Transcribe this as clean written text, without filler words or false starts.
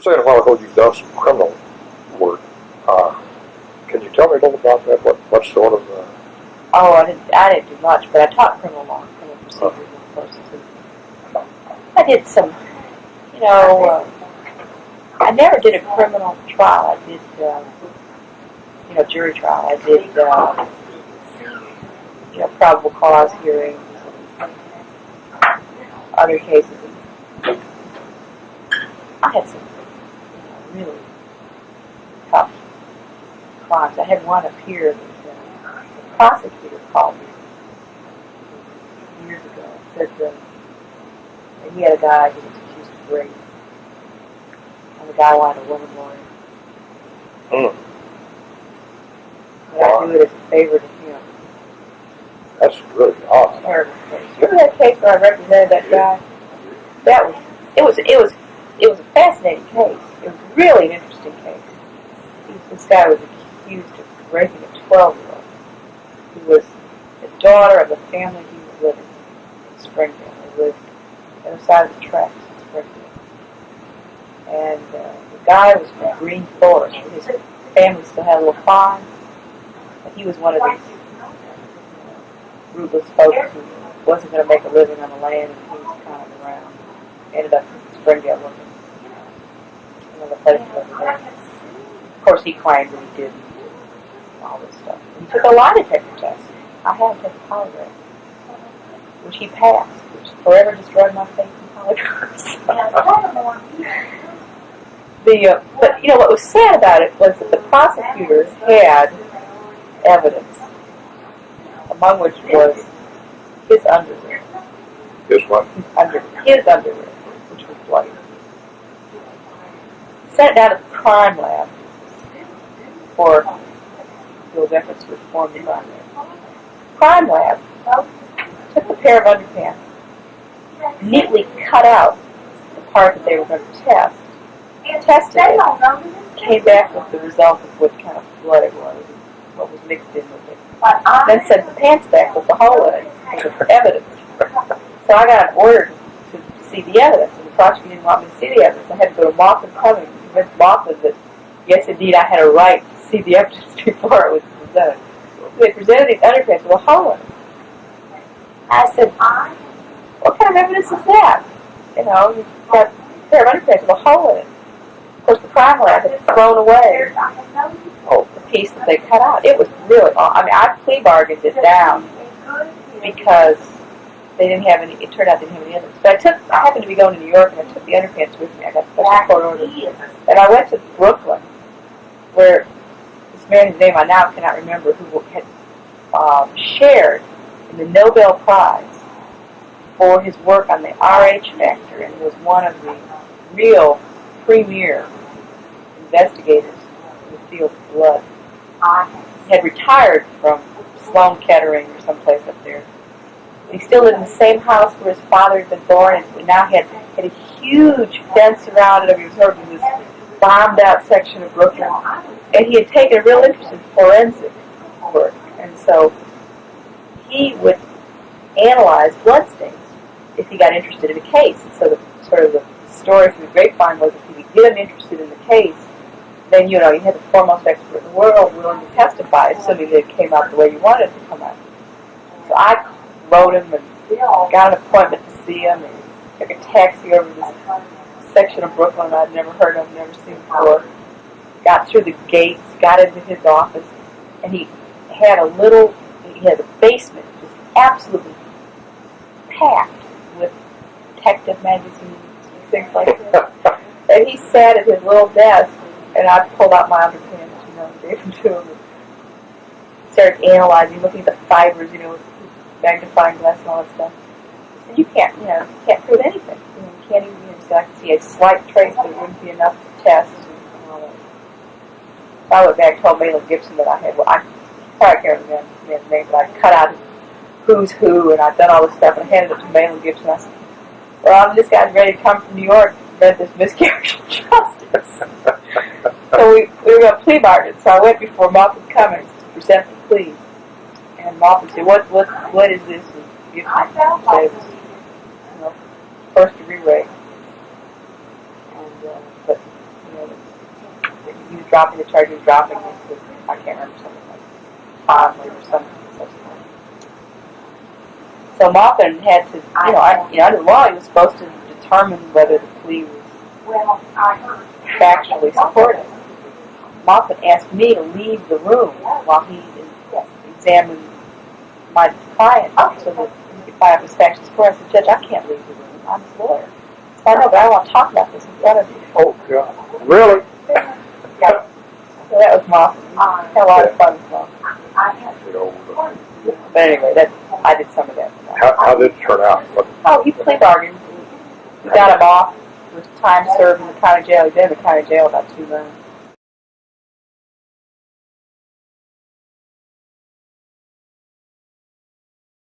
were saying a while ago you've done some criminal work. Can you tell me a little about that? What sort of? Oh, I didn't do much, but I taught criminal law, criminal procedures and courses. I did some, I never did a criminal trial. I did, jury trial. I did, probable cause hearings, other cases. I had some really tough crimes. I had one up here that the prosecutor called me years ago. Said that he had a guy who was accused of rape, and the guy wanted a woman lawyer. And I do it as a favor to him. That's really awesome. Terrible case. Remember that case where I represented that guy? It was a fascinating case. It was really an interesting case. This guy was accused of raping a 12-year-old who was the daughter of the family he was living in Springfield. They lived on the other side of the tracks in Springfield. And the guy was from Green Forest. His family still had a little farm. But he was one of these rootless folks who wasn't going to make a living on the land, and he was kind of around. Ended up in Springfield looking another place over there. Of course, he claimed that he did all this stuff. He took a lie detector test. I had to take a polygraph, which he passed, which forever destroyed my faith in polygraphs. But what was sad about it was that the prosecutors had evidence, among which was his underwear. His what? His underwear, which was bloody. Sent it down to the crime lab for those efforts to reform the crime lab. Crime lab took a pair of underpants, neatly cut out the part that they were going to test, tested it, came back with the result of what kind of blood it was, what was mixed in with it. Then sent the pants back with the hole in it for evidence. So I got an order to see the evidence, and the prosecutor didn't want me to see the evidence. I had to go to Moffitt Cummings and convince Moffitt that, yes, indeed, I had a right to see the evidence before it was presented. So they presented these underpants with a hole in it. I said, what kind of evidence is that? You've got a pair of underpants with a hole in it. Of course, the crime lab had thrown away the piece that they cut out. It was really awful. I plea bargained it down because they didn't have any. It turned out they didn't have any others. But I happened to be going to New York, and I took the underpants with me. I got special court orders, and I went to Brooklyn, where this man, whose name I now cannot remember, who had shared in the Nobel Prize for his work on the RH factor, and was one of the real premier investigators in the field of blood. He had retired from Sloan Kettering or someplace up there. He still lived in the same house where his father had been born, and now he had a huge fence around it. He was sort of in this bombed-out section of Brooklyn. And he had taken a real interest in forensic work. And so he would analyze bloodstains if he got interested in a case. And so the story from the grapevine was if you could get him interested in the case, then, you had the foremost expert in the world willing to testify, assuming that it came out the way you wanted it to come out. So I wrote him and got an appointment to see him, and took a taxi over this section of Brooklyn I'd never heard of, never seen before. Got through the gates, got into his office, and he had a basement just absolutely packed with detective magazines and things like that. And he sat at his little desk, and I pulled out my underpants, and gave them to him, and started analyzing, looking at the fibers, with magnifying glass and all that stuff. And you can't prove anything. You can't even, so I could see a slight trace, but it wouldn't be enough to test and all that. So I went back and told Malin Gibson that I probably can't remember his name, but I cut out who's who, and I'd done all this stuff, and I handed it to Malin Gibson. I said, well, this guy's ready to come from New York to prevent this miscarriage of justice. So we were going to plea bargain. So I went before Moffitt Cummings to present the plea. And Moffitt said, what is this? And Gibson said it was, first degree rape. And, but dropping the charge, he was dropping it to, I can't remember, something like Conley or something. So Maupin had to, under law, he was supposed to determine whether the plea was factually supported. Maupin asked me to leave the room while he examined my client so that he could find out his factual support. I said, Judge, I can't leave the room. I'm his lawyer. So I know, but I want to talk about this in front of you. Oh, God. Really? Yeah. So that was Maupin. Had a lot of fun with Maupin. But anyway, I did some of that. How did it turn out? Oh, he plea bargained. We got him off with time served in the county jail. He'd been in the county jail about 2 months.